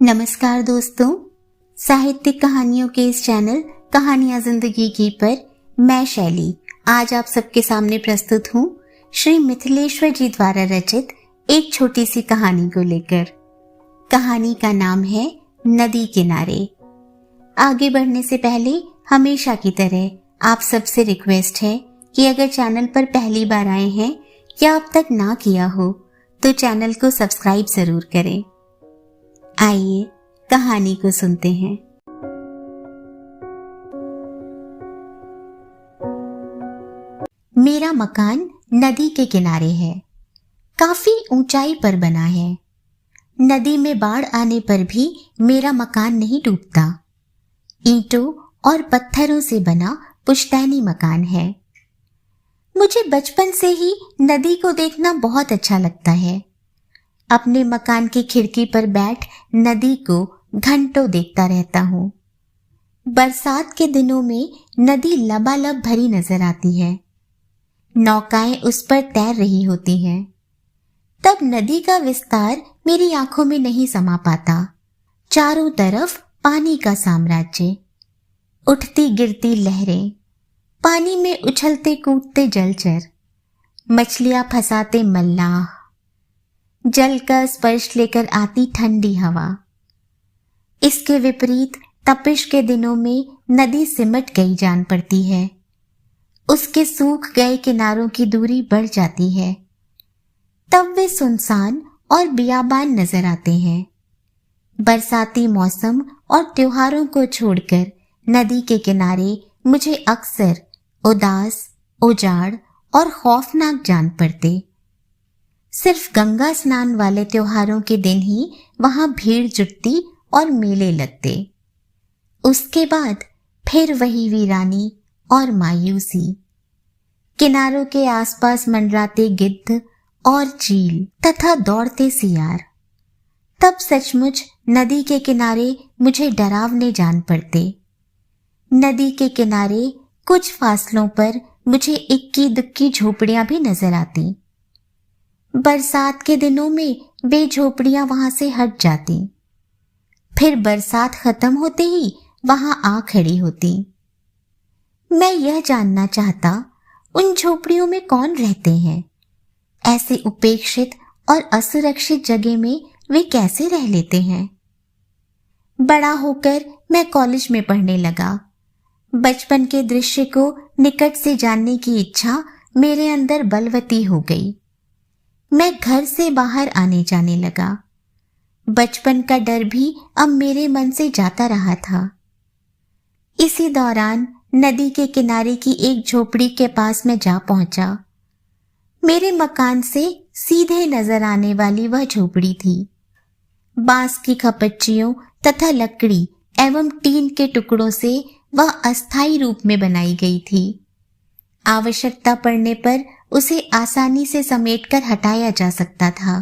नमस्कार दोस्तों, साहित्यिक कहानियों के इस चैनल कहानियां जिंदगी की पर मैं शैली आज आप सबके सामने प्रस्तुत हूँ श्री मिथिलेश्वर जी द्वारा रचित एक छोटी सी कहानी को लेकर। कहानी का नाम है नदी किनारे। आगे बढ़ने से पहले हमेशा की तरह आप सबसे रिक्वेस्ट है कि अगर चैनल पर पहली बार आए हैं या अब तक ना किया हो तो चैनल को सब्सक्राइब जरूर करें। आइए कहानी को सुनते हैं। मेरा मकान नदी के किनारे है। काफी ऊंचाई पर बना है। नदी में बाढ़ आने पर भी मेरा मकान नहीं डूबता। ईंटों और पत्थरों से बना पुश्तैनी मकान है। मुझे बचपन से ही नदी को देखना बहुत अच्छा लगता है। अपने मकान की खिड़की पर बैठ नदी को घंटों देखता रहता हूँ। बरसात के दिनों में नदी लबालब भरी नजर आती है। नौकाएं उस पर तैर रही होती हैं। तब नदी का विस्तार मेरी आंखों में नहीं समा पाता। चारों तरफ पानी का साम्राज्य, उठती गिरती लहरें, पानी में उछलते कूदते जलचर, मछलियां फंसाते मल्लाह, जल का स्पर्श लेकर आती ठंडी हवा। इसके विपरीत तपिश के दिनों में नदी सिमट गई जान पड़ती है। उसके सूख गए किनारों की दूरी बढ़ जाती है। तब वे सुनसान और बियाबान नजर आते हैं। बरसाती मौसम और त्योहारों को छोड़कर नदी के किनारे मुझे अक्सर उदास, उजाड़ और खौफनाक जान पड़ते। सिर्फ गंगा स्नान वाले त्योहारों के दिन ही वहां भीड़ जुटती और मेले लगते। उसके बाद फिर वही वीरानी और मायूसी। किनारों के आसपास मंडराते गिद्ध और चील तथा दौड़ते सियार। तब सचमुच नदी के किनारे मुझे डरावने जान पड़ते। नदी के किनारे कुछ फासलों पर मुझे इक्की दुक्की झोपड़ियां भी नजर आती। बरसात के दिनों में वे झोपड़ियां वहां से हट जाती। फिर बरसात खत्म होते ही वहां आ खड़ी होती। मैं यह जानना चाहता, उन झोपड़ियों में कौन रहते हैं? ऐसे उपेक्षित और असुरक्षित जगह में वे कैसे रह लेते हैं? बड़ा होकर मैं कॉलेज में पढ़ने लगा। बचपन के दृश्य को निकट से जानने की इच्छा मेरे अंदर बलवती हो गई। मैं घर से बाहर आने जाने लगा। बचपन का डर भी अब मेरे मन से जाता रहा था। इसी दौरान नदी के किनारे की एक झोपड़ी के पास मैं जा पहुंचा। मेरे मकान से सीधे नजर आने वाली वह झोपड़ी थी। बांस की खपच्चियों तथा लकड़ी एवं टीन के टुकड़ों से वह अस्थायी रूप में बनाई गई थी। आवश्यकता पड़ने पर उसे आसानी से समेटकर हटाया जा सकता था।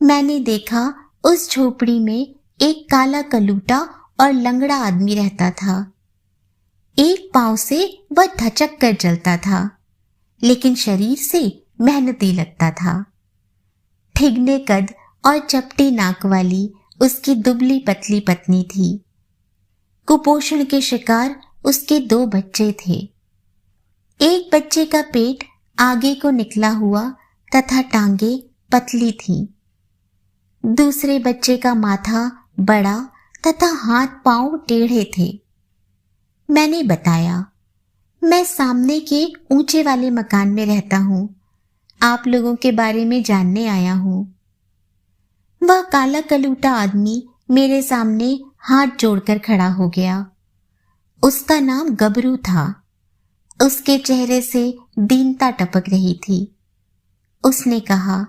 मैंने देखा उस झोपड़ी में एक काला कलूटा और लंगड़ा आदमी रहता था। एक पांव से वह धचक कर चलता था, लेकिन शरीर से मेहनती लगता था। ठिगने कद और चपटी नाक वाली उसकी दुबली पतली पत्नी थी। कुपोषण के शिकार उसके 2 बच्चे थे। एक बच्चे का पेट आगे को निकला हुआ तथा टांगे पतली थी। दूसरे बच्चे का माथा बड़ा तथा हाथ पांव टेढ़े थे। मैंने बताया, मैं सामने के ऊंचे वाले मकान में रहता हूं। आप लोगों के बारे में जानने आया हूं। वह काला कलूटा आदमी मेरे सामने हाथ जोड़कर खड़ा हो गया। उसका नाम गबरू था। उसके चेहरे से दीनता टपक रही थी। उसने कहा,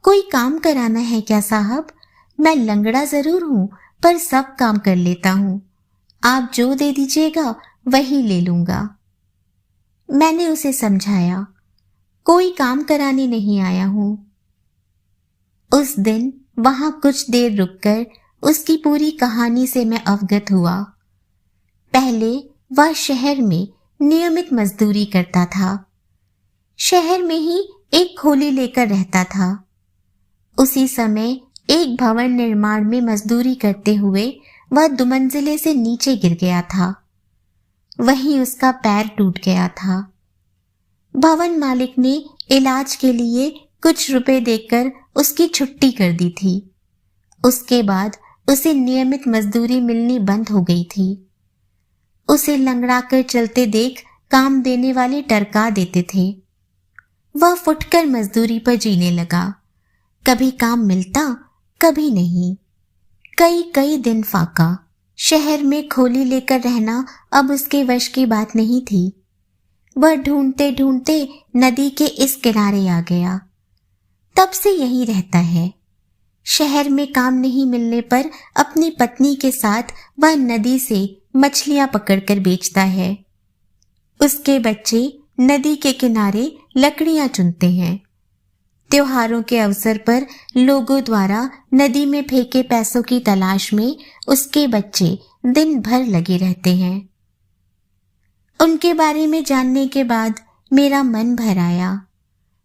कोई काम कराना है क्या साहब? मैं लंगड़ा जरूर हूं पर सब काम कर लेता हूं। आप जो दे दीजिएगा वही ले लूंगा। मैंने उसे समझाया, कोई काम कराने नहीं आया हूं। उस दिन वहां कुछ देर रुककर उसकी पूरी कहानी से मैं अवगत हुआ। पहले वह शहर में नियमित मजदूरी करता था। शहर में ही एक खोली लेकर रहता था। उसी समय एक भवन निर्माण में मजदूरी करते हुए वह दुमंजिले से नीचे गिर गया था। वहीं उसका पैर टूट गया था। भवन मालिक ने इलाज के लिए कुछ रुपए देकर उसकी छुट्टी कर दी थी। उसके बाद उसे नियमित मजदूरी मिलनी बंद हो गई थी। उसे लंगड़ा कर चलते देख काम देने वाले टरका देते थे। वह फुटकर मजदूरी पर जीने लगा। कभी काम मिलता, कभी नहीं। कई कई दिन फाका। शहर में खोली लेकर रहना अब उसके वश की बात नहीं थी। वह ढूंढते ढूंढते नदी के इस किनारे आ गया। तब से यहीं रहता है। शहर में काम नहीं मिलने पर अपनी पत्नी के साथ वह नदी से मछलियां पकड़कर बेचता है। उसके बच्चे नदी के किनारे लकड़ियां चुनते हैं। त्योहारों के अवसर पर लोगों द्वारा नदी में फेंके पैसों की तलाश में उसके बच्चे दिन भर लगे रहते हैं। उनके बारे में जानने के बाद मेरा मन भर आया।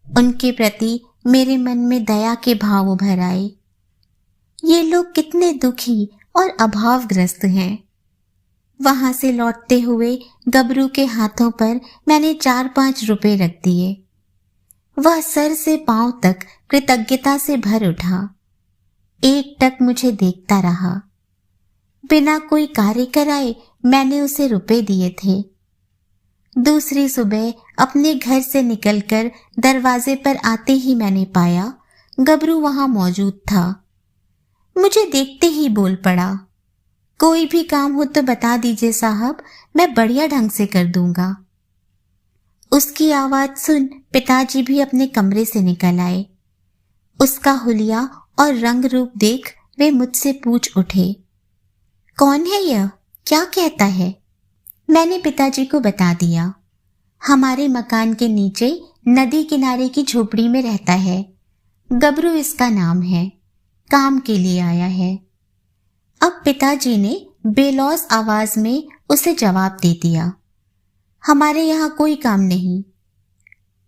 उनके प्रति मेरे मन में दया के भाव उभर आए। ये लोग कितने दुखी और अभावग्रस्त हैं। वहां से लौटते हुए गबरू के हाथों पर मैंने 4-5 रुपए रख दिए। वह सर से पांव तक कृतज्ञता से भर उठा। एकटक मुझे देखता रहा। बिना कोई कार्य कराए मैंने उसे रुपए दिए थे। दूसरी सुबह अपने घर से निकलकर दरवाजे पर आते ही मैंने पाया गबरू वहां मौजूद था। मुझे देखते ही बोल पड़ा, कोई भी काम हो तो बता दीजिए साहब, मैं बढ़िया ढंग से कर दूंगा। उसकी आवाज सुन पिताजी भी अपने कमरे से निकल आए। उसका हुलिया और रंग रूप देख वे मुझसे पूछ उठे, कौन है यह, क्या कहता है? मैंने पिताजी को बता दिया। हमारे मकान के नीचे नदी किनारे की झोपड़ी में रहता है। गबरू इसका नाम है। काम के लिए आया है। अब पिताजी ने बेलौस आवाज में उसे जवाब दे दिया, हमारे यहाँ कोई काम नहीं।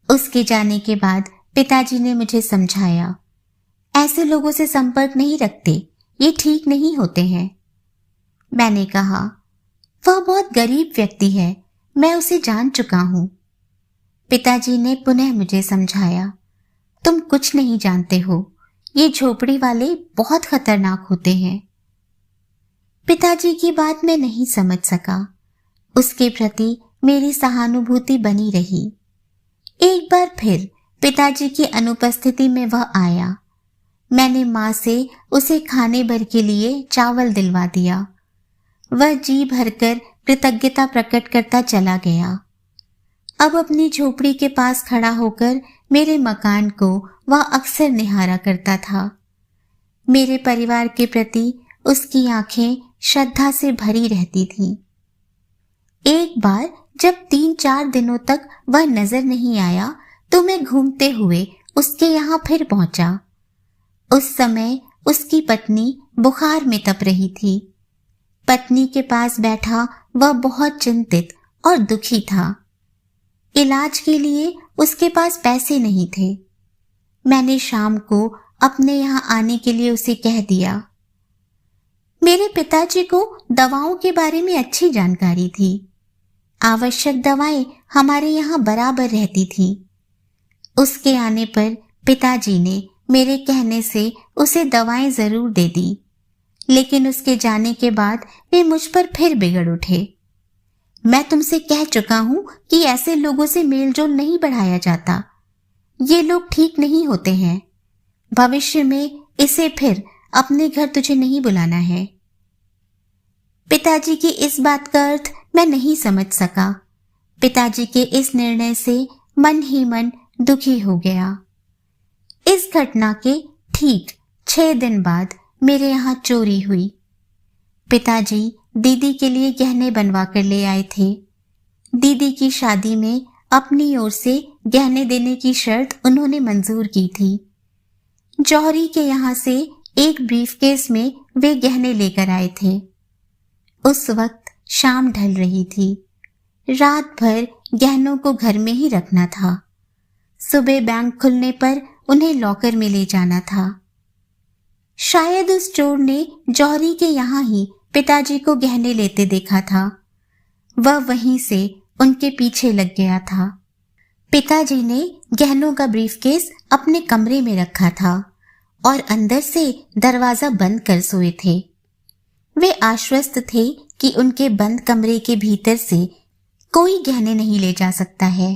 उसके जाने के बाद पिताजी ने मुझे समझाया, ऐसे लोगों से संपर्क नहीं रखते, ये ठीक नहीं होते हैं। मैंने कहा, वह बहुत गरीब व्यक्ति है, मैं उसे जान चुका हूं। पिताजी ने पुनः मुझे समझाया, तुम कुछ नहीं जानते हो, ये झोपड़ी वाले बहुत खतरनाक होते हैं। पिताजी की बात मैं नहीं समझ सका। उसके प्रति मेरी सहानुभूति बनी रही। एक बार फिर पिताजी की अनुपस्थिति में वह आया। मैंने माँ से उसे खाने भर के लिए चावल दिलवा दिया। वह जी भरकर कृतज्ञता प्रकट करता चला गया। अब अपनी झोपड़ी के पास खड़ा होकर मेरे मकान को वह अक्सर निहारा करता था। मेरे परिवार के प्रति उसकी आंखें श्रद्धा से भरी रहती थीं। एक बार जब 3-4 दिनों तक वह नजर नहीं आया तो मैं घूमते हुए उसके यहाँ फिर पहुंचा। उस समय उसकी पत्नी बुखार में तप रही थी। पत्नी के पास बैठा वह बहुत चिंतित और दुखी था। इलाज के लिए उसके पास पैसे नहीं थे। मैंने शाम को अपने यहाँ आने के लिए उसे कह दिया। मेरे पिताजी को दवाओं के बारे में अच्छी जानकारी थी। आवश्यक दवाएं हमारे यहाँ बराबर रहती थी। उसके आने पर पिताजी ने मेरे कहने से उसे दवाएं जरूर दे दी, लेकिन उसके जाने के बाद वे मुझ पर फिर बिगड़ उठे। मैं तुमसे कह चुका हूं कि ऐसे लोगों से मेलजोल नहीं बढ़ाया जाता। ये लोग ठीक नहीं होते हैं। भविष्य में इसे फिर अपने घर तुझे नहीं बुलाना है। पिताजी की इस बात का अर्थ मैं नहीं समझ सका। पिताजी के इस निर्णय से मन ही मन दुखी हो गया। इस घटना के ठीक 6 दिन बाद मेरे यहाँ चोरी हुई। पिताजी दीदी के लिए गहने बनवा कर ले आए थे। दीदी की शादी में अपनी ओर से गहने देने की शर्त उन्होंने मंजूर की थी। जौहरी के यहाँ से एक ब्रीफकेस में वे गहने लेकर आए थे। उस वक्त शाम ढल रही थी। रात भर गहनों को घर में ही रखना था। सुबह बैंक खुलने पर उन्हें लॉकर में ले जाना था। शायद उस चोर ने जौहरी के यहाँ ही पिताजी को गहने लेते देखा था। वह वहीं से उनके पीछे लग गया था। पिताजी ने गहनों का ब्रीफकेस अपने कमरे में रखा था और अंदर से दरवाजा बंद कर सोए थे। वे आश्वस्त थे कि उनके बंद कमरे के भीतर से कोई गहने नहीं ले जा सकता है।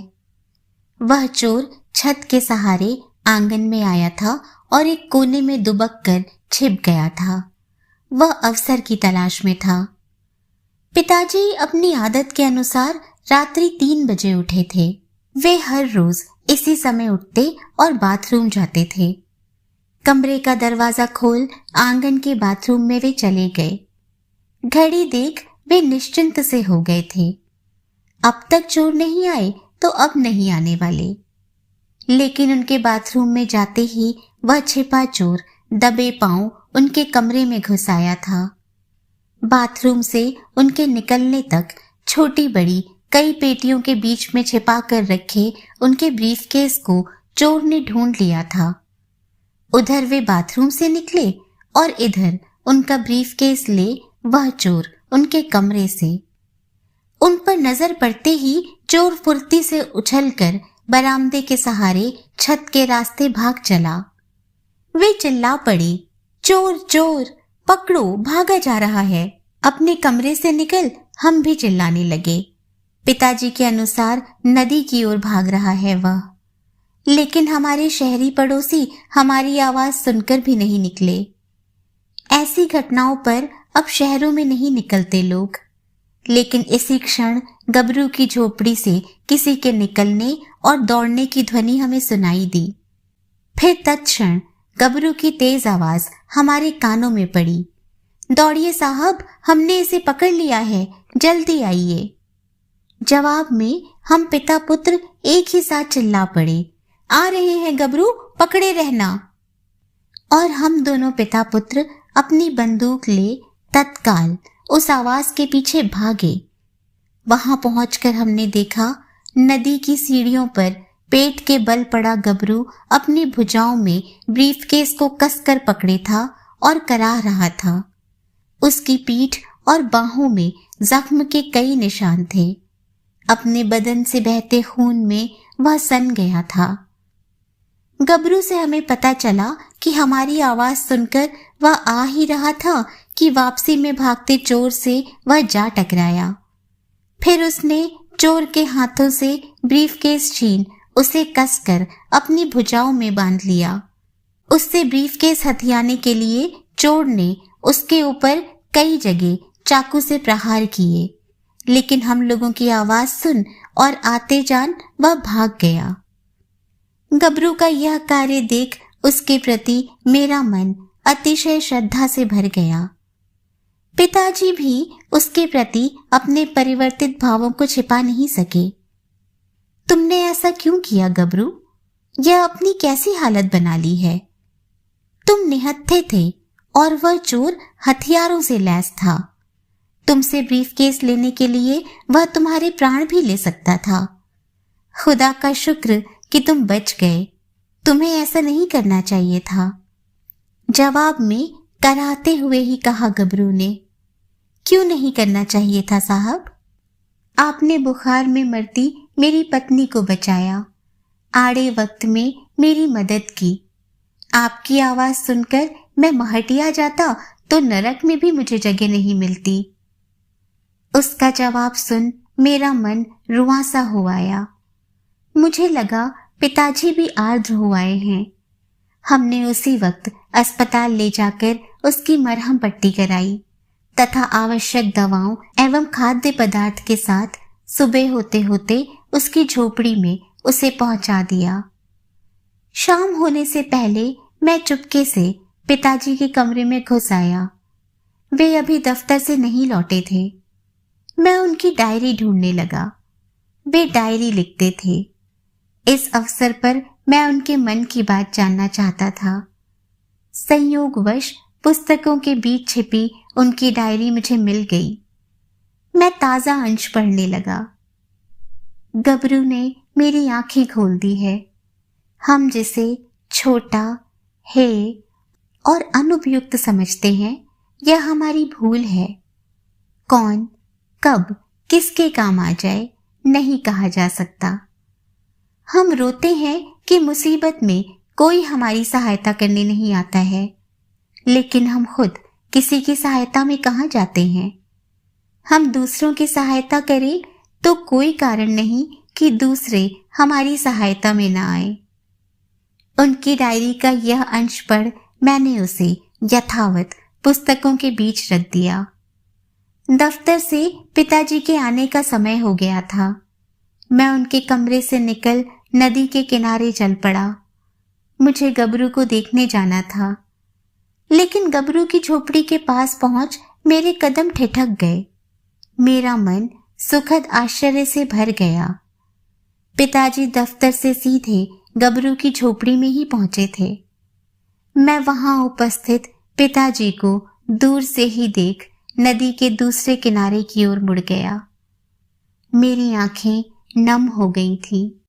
वह चोर छत के सहारे आंगन में आया था और एक कोने में दुबक कर छिप गया था। वह अवसर की तलाश में था। पिताजी अपनी आदत के अनुसार रात्रि 3 बजे उठे थे। वे हर रोज इसी समय उठते और बाथरूम जाते थे। कमरे का दरवाजा खोल आंगन के बाथरूम में वे चले गए। घड़ी देख वे निश्चिंत से हो गए थे। अब तक चोर नहीं आए तो अब नहीं आने वाले। लेकिन उनके बाथरूम में जाते ही वह छिपा चोर दबे पांव उनके कमरे में घुस आया था। बाथरूम से उनके निकलने तक छोटी बड़ी कई पेटियों के बीच में छिपा कर रखे उनके ब्रीफकेस को चोर ने ढूंढ लिया था। उधर वे बाथरूम से निकले और इधर उनका ब्रीफकेस ले वह चोर उनके कमरे से। उन पर नजर पड़ते ही चोर फुर्ती से उछलकर बरामदे के सहारे छत के रास्ते भाग चला। वे चिल्ला पड़े, चोर चोर पकड़ो, भागा जा रहा है। अपने कमरे से निकल हम भी चिल्लाने लगे। पिताजी के अनुसार नदी की ओर भाग रहा है वह। लेकिन हमारे शहरी पड़ोसी हमारी आवाज सुनकर भी नहीं निकले। ऐसी घटनाओं पर अब शहरों में नहीं निकलते लोग। लेकिन इसी क्षण गबरू की झोपड़ी से किसी के निकलने और दौड़ने की ध्वनि हमें सुनाई दी। फिर तत्क्षण गबरू की तेज आवाज हमारे कानों में पड़ी, दौड़िए साहब, हमने इसे पकड़ लिया है, जल्दी आइए। जवाब में हम पिता पुत्र एक ही साथ चिल्ला पड़े, आ रहे हैं गबरू, पकड़े रहना। और हम दोनों पिता पुत्र अपनी बंदूक ले तत्काल उस आवाज के पीछे भागे। वहां पहुंचकर हमने देखा नदी की सीढ़ियों पर पेट के बल पड़ा गबरू अपनी भुजाओं में ब्रीफकेस को कसकर पकड़े था और कराह रहा था। उसकी पीठ और बाहों में जख्म के कई निशान थे। अपने बदन से बहते खून में वह सन गया था। गबरू से हमें पता चला कि हमारी आवाज सुनकर वह आ ही रहा था कि वापसी में भागते चोर से वह जा टकराया। फिर उसने चोर के हाथों से ब्रीफकेस छीन उसे कसकर अपनी भुजाओं में बांध लिया। उससे ब्रीफकेस हथियाने के लिए चोर ने उसके ऊपर कई जगह चाकू से प्रहार किए, लेकिन हम लोगों की आवाज सुन और आते जान वह भाग गया। गबरू का यह कार्य देख उसके प्रति मेरा मन अतिशय श्रद्धा से भर गया। पिताजी भी उसके प्रति अपने परिवर्तित भावों को छिपा नहीं सके। तुमने ऐसा क्यों किया गबरू? यह अपनी कैसी हालत बना ली है? तुम निहत्थे थे और वह चोर हथियारों से लैस था। तुमसे ब्रीफकेस लेने के लिए वह तुम्हारे प्राण भी ले सकता था। खुदा का शुक्र कि तुम बच गए। तुम्हें ऐसा नहीं करना चाहिए था। जवाब में कराहते हुए ही कहा गबरू ने, क्यों नहीं करना चाहिए था साहब? आपने बुखार में मरती मेरी पत्नी को बचाया, आड़े वक्त में मेरी मदद की। आपकी आवाज सुनकर मैं महटिया जाता तो नरक में भी मुझे जगह नहीं मिलती। उसका जवाब सुन मेरा मन रुआंसा हो आया। मुझे लगा पिताजी भी आर्द्र हो आए हैं। हमने उसी वक्त अस्पताल ले जाकर उसकी मरहम पट्टी कराई तथा आवश्यक दवाओं एवं खाद्य पदार्थ के साथ सुबह होते होते उसकी झोपड़ी में उसे पहुंचा दिया। शाम होने से पहले मैं चुपके से पिताजी के कमरे में घुस आया। वे अभी दफ्तर से नहीं लौटे थे। मैं उनकी डायरी ढूंढने लगा। वे डायरी लिखते थे। इस अवसर पर मैं उनके मन की बात जानना चाहता था। संयोगवश पुस्तकों के बीच छिपी उनकी डायरी मुझे मिल गई। मैं ताजा अंश पढ़ने लगा। गबरू ने मेरी आंखें खोल दी है। हम जिसे छोटा हे और अनुपयुक्त समझते हैं, यह हमारी भूल है। कौन, कब, किसके काम आ जाए, नहीं कहा जा सकता। हम रोते हैं कि मुसीबत में कोई हमारी सहायता करने नहीं आता है, लेकिन हम खुद किसी की सहायता में कहाँ जाते हैं। हम दूसरों की सहायता करें तो कोई कारण नहीं कि दूसरे हमारी सहायता में ना आए। उनकी डायरी का यह अंश पढ़ मैंने उसे यथावत पुस्तकों के बीच रख दिया। दफ्तर से पिताजी के आने का समय हो गया था। मैं उनके कमरे से निकल नदी के किनारे चल पड़ा। मुझे गबरू को देखने जाना था, लेकिन गबरू की झोपड़ी के पास पहुंच मेरे कदम ठिठक गए। मेरा मन सुखद आश्चर्य से भर गया। पिताजी दफ्तर से सीधे गबरू की झोपड़ी में ही पहुंचे थे। मैं वहां उपस्थित पिताजी को दूर से ही देख नदी के दूसरे किनारे की ओर मुड़ गया। मेरी आंखें नम हो गई थी।